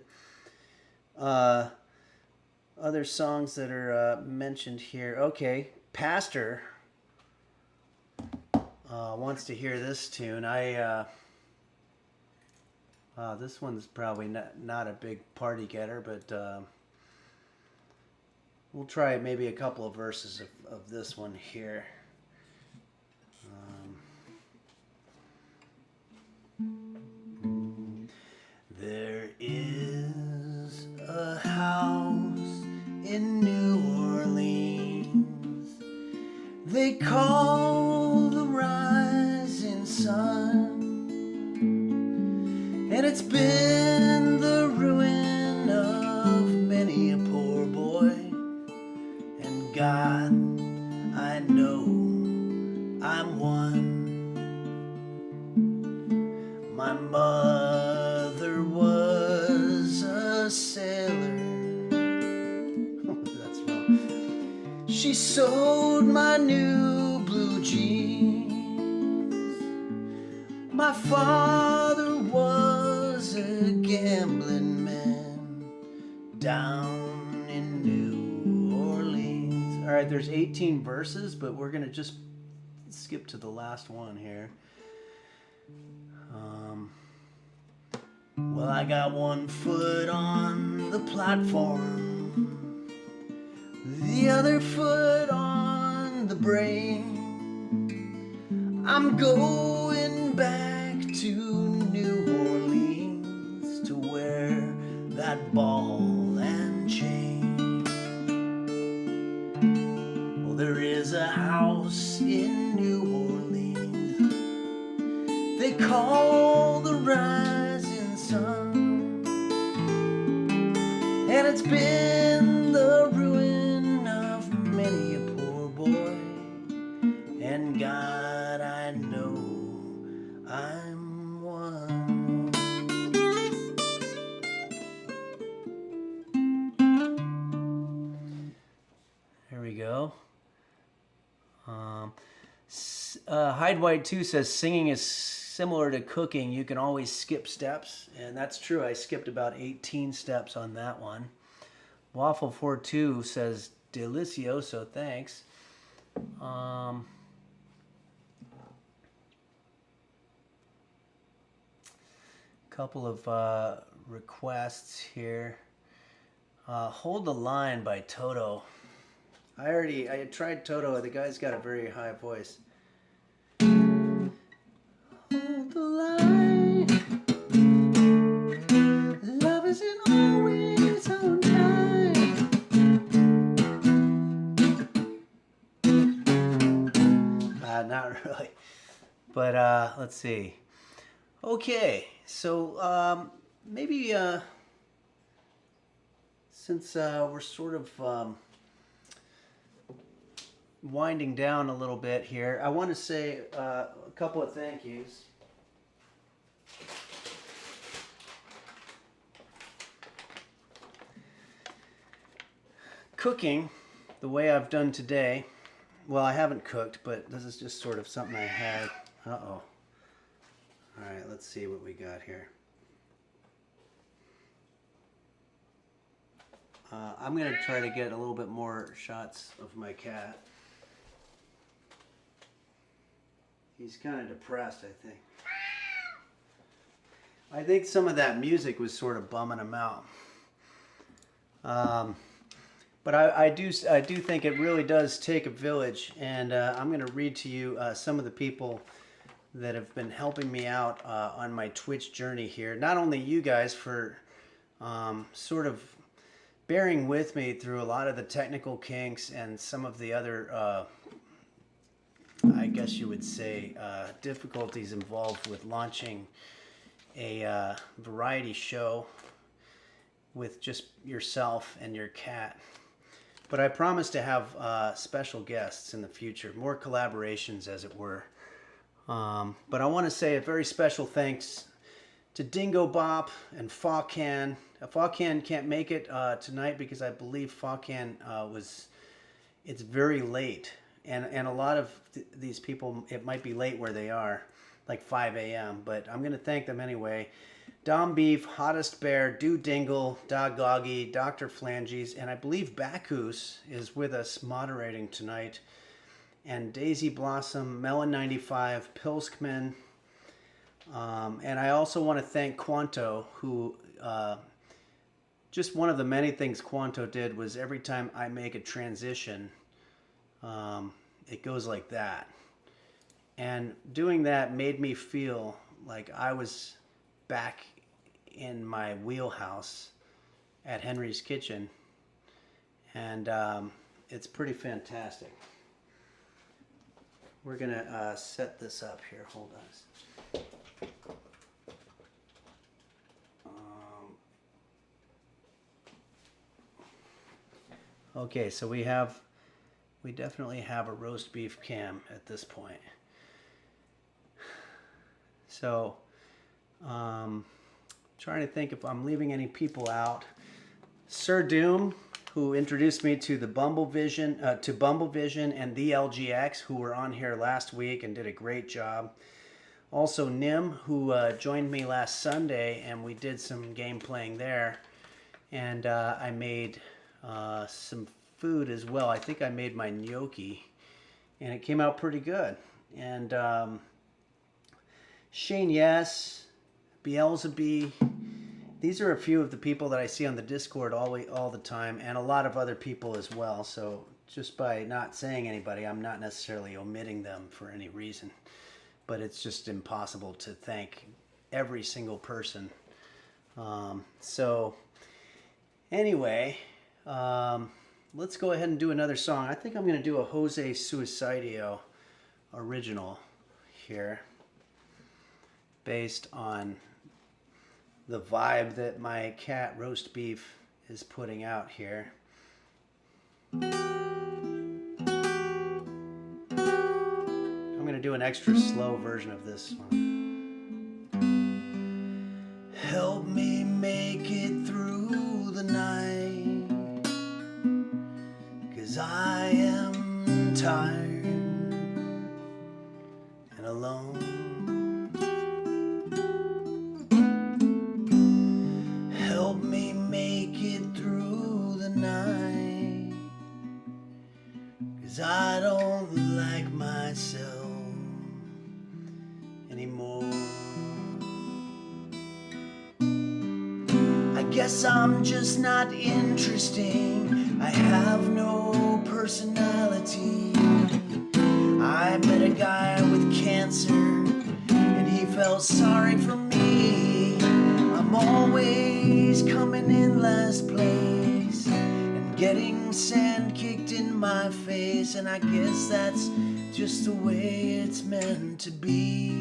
Other songs that are mentioned here. Okay, Pastor wants to hear this tune. This one's probably not a big party getter, but we'll try maybe a couple of verses of this one here. There is a house in New Orleans they call the rising sun, and it's been the ruin of many a poor boy. And God, I know I'm one. My mother was a sailor. That's wrong. She sewed my new blue jeans. My father was a gambling man down in New Orleans. All right, there's 18 verses, but we're going to just skip to the last one here. Well, I got one foot on the platform, the other foot on the brain. I'm going back to New Orleans to wear that ball and chain. Well, there is a house in New Orleans they call the rising sun, and it's been the ruin of many a poor boy. And God, I know I'm one. There we go. Hide White 2 says singing is similar to cooking. You can always skip steps, and that's true. I skipped about 18 steps on that one. Waffle 42 says delicioso, thanks. Couple of requests here. Hold the Line by Toto. I had tried Toto. The guy's got a very high voice. Hold the line. Love isn't always on time. Not really. But let's see. Okay, so maybe since we're sort of winding down a little bit here, I want to say a couple of thank yous. Cooking the way I've done today, well, I haven't cooked, but this is just sort of something I had. Uh-oh. All right, let's see what we got here. I'm going to try to get a little bit more shots of my cat. He's kind of depressed, I think. I think some of that music was sort of bumming him out. But I do think it really does take a village, and I'm going to read to you some of the people that have been helping me out on my Twitch journey here. Not only you guys for sort of bearing with me through a lot of the technical kinks and some of the other, I guess you would say, difficulties involved with launching a variety show with just yourself and your cat. But I promise to have special guests in the future, more collaborations, as it were. But I want to say a very special thanks to Dingo Bop and Fawcan. Fawcan can't make it tonight because I believe Fawcan it's very late. And a lot of these people, it might be late where they are, like 5 a.m. But I'm going to thank them anyway. Dom Beef, Hottest Bear, Do Dingle, Dog Goggy, Dr. Flanges, and I believe Bacchus is with us moderating tonight. And Daisy Blossom, Melon 95, Pilskman. And I also want to thank Quanto, who just one of the many things Quanto did was every time I make a transition, it goes like that. And doing that made me feel like I was back in my wheelhouse at Henry's Kitchen. And it's pretty fantastic. We're going to set this up here. Hold on. Okay, so we definitely have a roast beef cam at this point. So, trying to think if I'm leaving any people out. Sir Doom, who introduced me to the Bumblevision and the LGX, who were on here last week and did a great job. Also Nim, who joined me last Sunday, and we did some game playing there. And I made some food as well. I think I made my gnocchi, and it came out pretty good. And Shane Yes, Beelzebub. These are a few of the people that I see on the Discord all the time, and a lot of other people as well. So just by not saying anybody, I'm not necessarily omitting them for any reason. But it's just impossible to thank every single person. So anyway, let's go ahead and do another song. I think I'm going to do a Jose Suicidio original here, based on the vibe that my cat Roast Beef is putting out here. I'm going to do an extra slow version of this one. Help me make it through the night, 'cause I am tired and alone. Help me make it through the night, 'cause I don't like myself anymore. I guess I'm just not interesting. I have no personality. I met a guy with cancer, and he felt sorry for me. I'm always coming in last place and getting sand kicked in my face, and I guess that's just the way it's meant to be.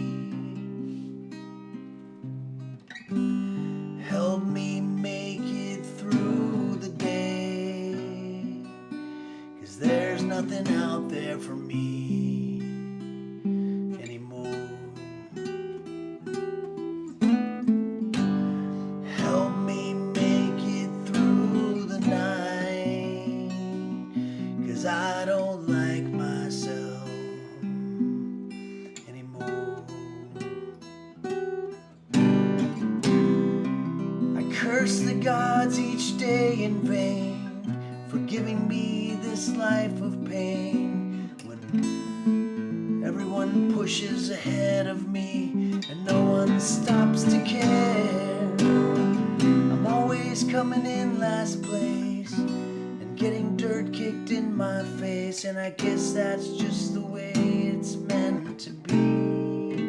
Help me make it through the day, 'cause there's nothing out there for me anymore. Help me make it through the night, 'cause I don't like myself anymore. I curse the gods each day in vain for giving me this life of pain, when everyone pushes ahead of me and no one stops to care. I'm always coming in last place and getting dirt kicked in my face, and I guess that's just the way it's meant to be.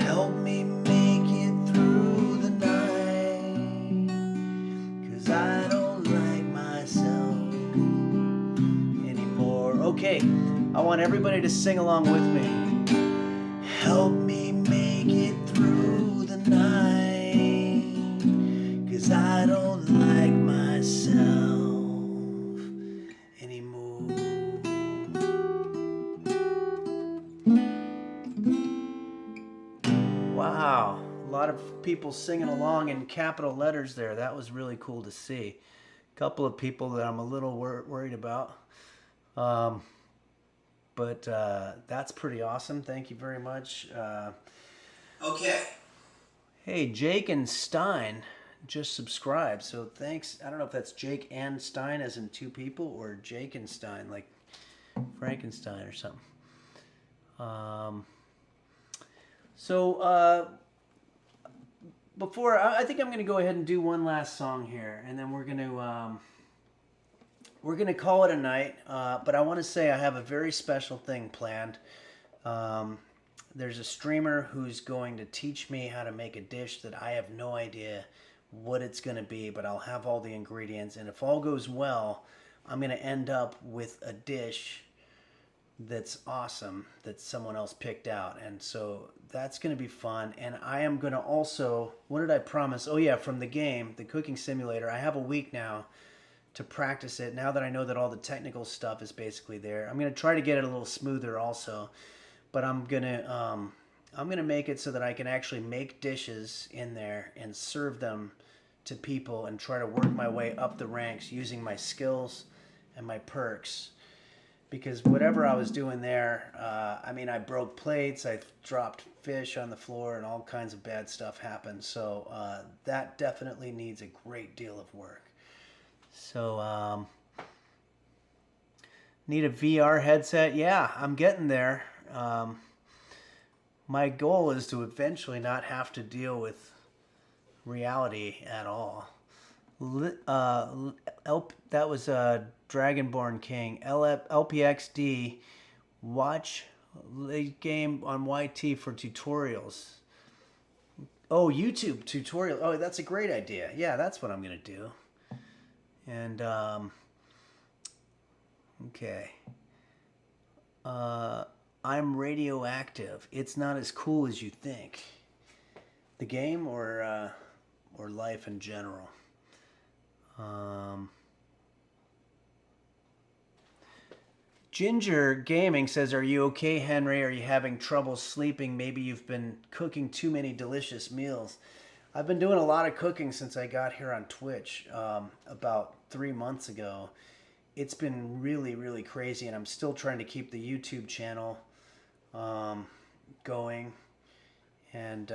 Help me make it through the night, 'cause I don't like myself anymore. Okay, I want everybody to sing along with me. Help me make it through the night, 'cause I don't like myself people singing along in capital letters there. That was really cool to see. A couple of people that I'm a little worried about. But that's pretty awesome. Thank you very much. Okay. Hey, Jake and Stein just subscribed, so thanks. I don't know if that's Jake and Stein as in two people, or Jake and Stein like Frankenstein or something. Before I think I'm going to go ahead and do one last song here, and then we're going to call it a night. But I want to say I have a very special thing planned. There's a streamer who's going to teach me how to make a dish that I have no idea what it's going to be, but I'll have all the ingredients, and if all goes well, I'm going to end up with a dish that's awesome that someone else picked out. And so that's going to be fun. And I am going to also, what did I promise? Oh yeah, from the game, the cooking simulator, I have a week now to practice it. Now that I know that all the technical stuff is basically there, I'm going to try to get it a little smoother also. But I'm going to make it so that I can actually make dishes in there and serve them to people and try to work my way up the ranks using my skills and my perks. Because whatever I was doing there, I broke plates, I dropped fish on the floor, and all kinds of bad stuff happened. So that definitely needs a great deal of work. So, need a VR headset? Yeah, I'm getting there. My goal is to eventually not have to deal with reality at all. That was Dragonborn King. LPXD, watch the game on YT for tutorials. Oh, YouTube tutorial. Oh, that's a great idea. Yeah, that's what I'm going to do. And, okay. I'm radioactive. It's not as cool as you think. The game or life in general? Ginger Gaming says, are you okay, Henry? Are you having trouble sleeping? Maybe you've been cooking too many delicious meals. I've been doing a lot of cooking since I got here on Twitch about 3 months ago. It's been really, really crazy, and I'm still trying to keep the YouTube channel going, and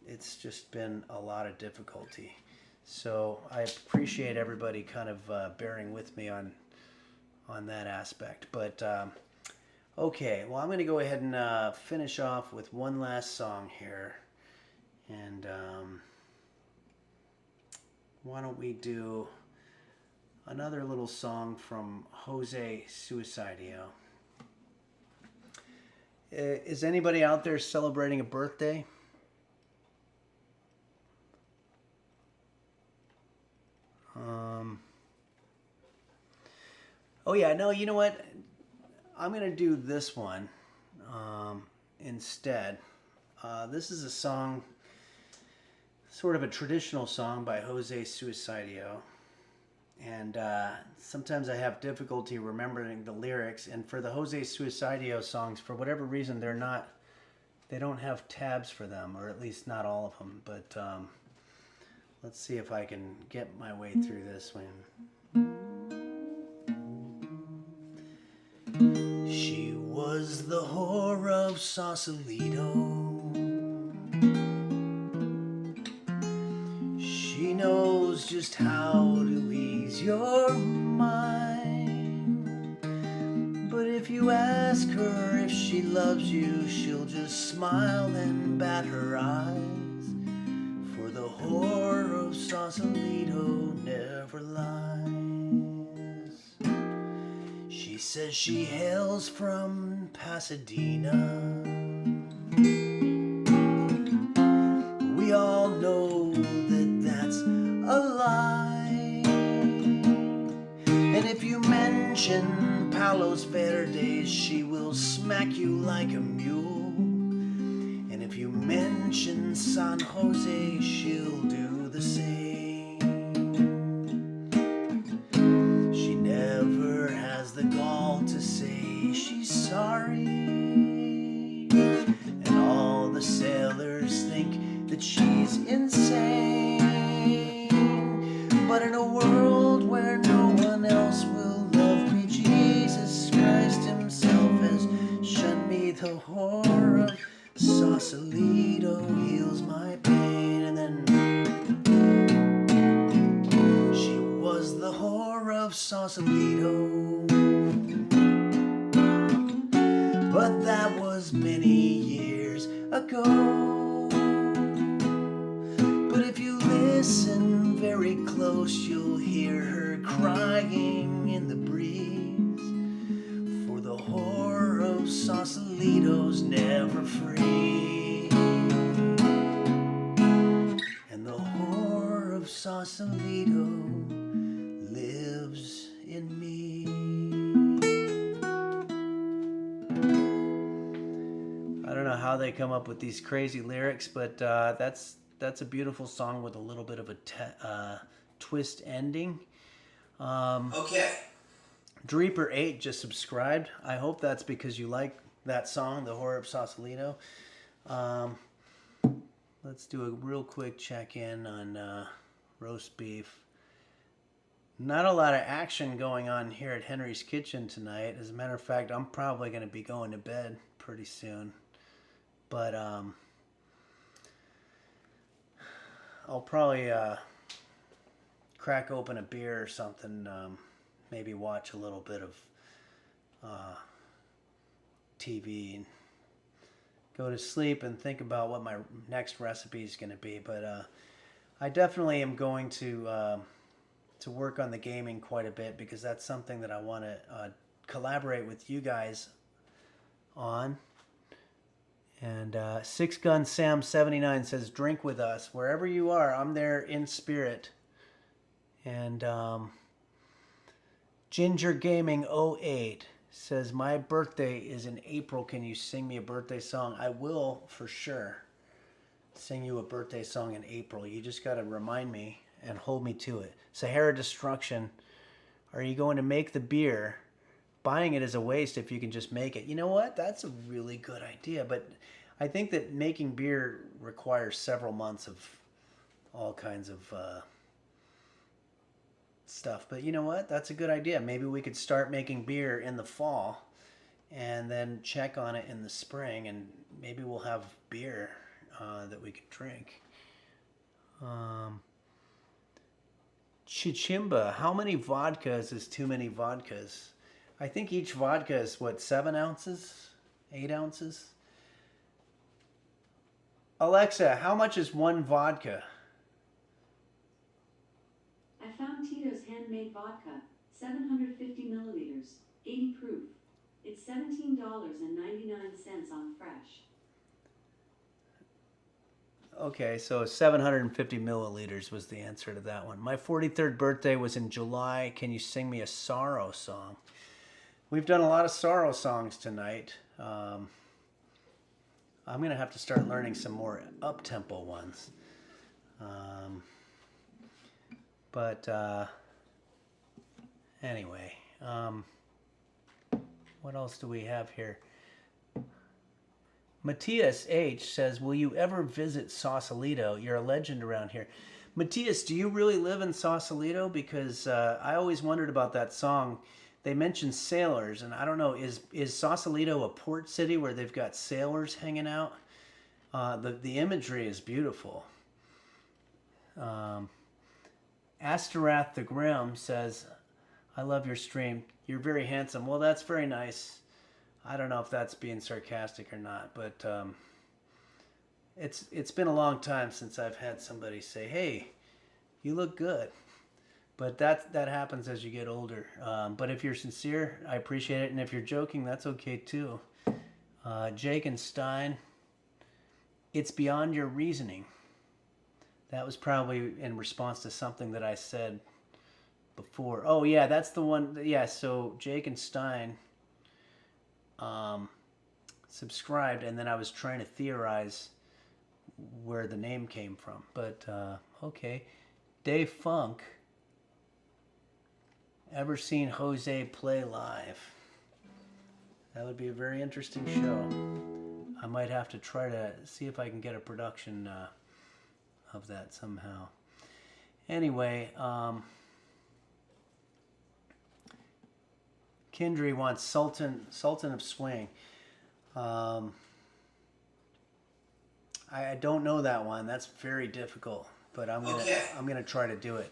it's just been a lot of difficulty. So I appreciate everybody kind of bearing with me on that aspect. But okay, well, I'm going to go ahead and finish off with one last song here. And why don't we do another little song from Jose Suicidio. Is anybody out there celebrating a birthday? Oh yeah, no, you know what? I'm going to do this one instead. This is a song, sort of a traditional song by Jose Suicidio. And sometimes I have difficulty remembering the lyrics. And for the Jose Suicidio songs, for whatever reason, they don't have tabs for them, or at least not all of them. But let's see if I can get my way through this one. She was the whore of Sausalito. She knows just how to ease your mind. But if you ask her if she loves you, she'll just smile and bat her eyes. For the whore of Sausalito never lies. She says she hails from Pasadena. We all know that that's a lie. And if you mention Palos Verdes, she will smack you like a mule. And if you mention San Jose, she'll do the same. She never has the gall to say she's sorry. And all the sailors think that she Sausalito. But that was many years ago. But if you listen very close, you'll hear her crying in the breeze. For the horror of Sausalito's never free. And the horror of Sausalito lives in me. I don't know how they come up with these crazy lyrics, but that's a beautiful song with a little bit of a twist ending. Okay. Dreeper8 just subscribed. I hope that's because you like that song, The Horror of Sausalito. Let's do a real quick check-in on roast beef. Not a lot of action going on here at Henry's Kitchen tonight. As a matter of fact, I'm probably going to be going to bed pretty soon. But I'll probably crack open a beer or something, maybe watch a little bit of TV and go to sleep and think about what my next recipe is going to be. But I definitely am going to work on the gaming quite a bit, because that's something that I want to collaborate with you guys on. And Six Gun Sam 79 says, drink with us. Wherever you are, I'm there in spirit. And Ginger Gaming 08 says, my birthday is in April. Can you sing me a birthday song? I will, for sure, sing you a birthday song in April. You just got to remind me and hold me to it. Sahara Destruction, are you going to make the beer? Buying it is a waste if you can just make it. You know what? That's a really good idea. But I think that making beer requires several months of all kinds of stuff. But you know what? That's a good idea. Maybe we could start making beer in the fall and then check on it in the spring, and maybe we'll have beer that we could drink. Chichimba, how many vodkas is too many vodkas? I think each vodka is, what, 7 ounces? 8 ounces? Alexa, how much is one vodka? I found Tito's handmade vodka, 750 milliliters, 80 proof. It's $17.99 on Fresh. Okay, so 750 milliliters was the answer to that one. My 43rd birthday was in July. Can you sing me a sorrow song? We've done a lot of sorrow songs tonight. I'm going to have to start learning some more up-tempo ones. Anyway, what else do we have here? Matthias H. says, will you ever visit Sausalito? You're a legend around here. Matthias, do you really live in Sausalito? Because I always wondered about that song. They mentioned sailors, and I don't know, is Sausalito a port city where they've got sailors hanging out? The imagery is beautiful. Asterath the Grim says, I love your stream. You're very handsome. Well, that's very nice. I don't know if that's being sarcastic or not, but it's been a long time since I've had somebody say, hey, you look good. But that happens as you get older. But if you're sincere, I appreciate it. And if you're joking, that's okay too. Jake and Stein, it's beyond your reasoning. That was probably in response to something that I said before. Oh yeah, that's the one. Yeah, so Jake and Stein subscribed, and then I was trying to theorize where the name came from. But okay. Dave Funk, ever seen Jose play live? That would be a very interesting show. I might have to try to see if I can get a production of that somehow. Anyway, Kindry wants Sultan of Swing. I don't know that one. That's very difficult, but I'm gonna try to do it.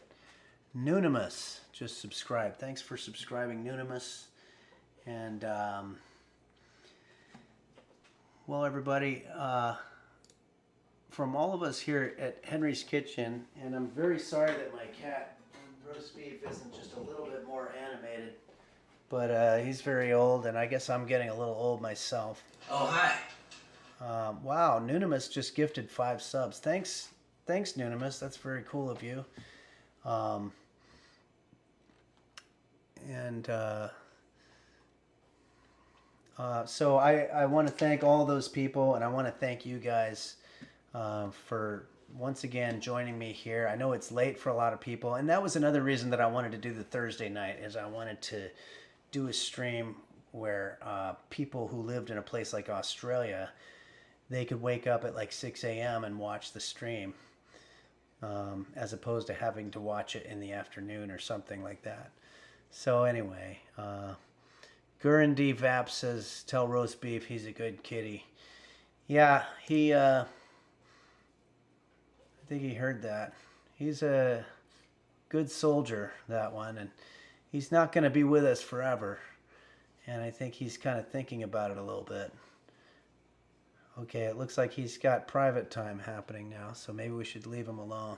Noonimus just subscribed. Thanks for subscribing, Noonimus. And, well, everybody, from all of us here at Henry's Kitchen, and I'm very sorry that my cat, Roast Beef, isn't just a little bit more animated. But he's very old, and I guess I'm getting a little old myself. Oh, hi. Wow, Noonimus just gifted 5 subs. Thanks, Noonimus. That's very cool of you. So I want to thank all those people, and I want to thank you guys for once again joining me here. I know it's late for a lot of people, and that was another reason that I wanted to do the Thursday night, is I wanted to do a stream where people who lived in a place like Australia, they could wake up at like 6 a.m. and watch the stream, as opposed to having to watch it in the afternoon or something like that. So anyway, Gurin D. Vap says, tell Roast Beef he's a good kitty. Yeah, I think he heard that. He's a good soldier, that one, and he's not going to be with us forever. And I think he's kind of thinking about it a little bit. Okay, it looks like he's got private time happening now, so maybe we should leave him alone.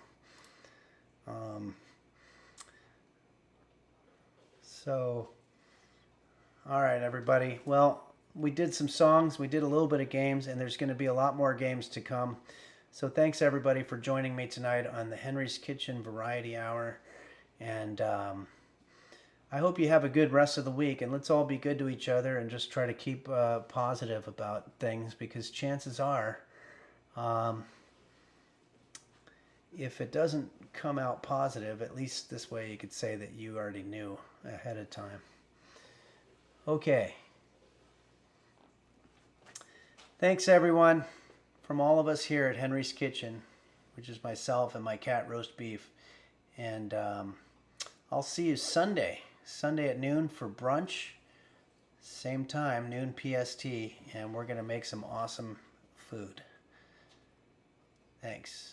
All right, everybody. Well, we did some songs, we did a little bit of games, and there's going to be a lot more games to come. So thanks, everybody, for joining me tonight on the Henry's Kitchen Variety Hour. And I hope you have a good rest of the week, and let's all be good to each other and just try to keep positive about things, because chances are, if it doesn't come out positive, at least this way you could say that you already knew ahead of time. Okay. Thanks, everyone, from all of us here at Henry's Kitchen, which is myself and my cat, Roast Beef. And I'll see you Sunday at noon for brunch. Same time, noon PST, and we're going to make some awesome food. Thanks.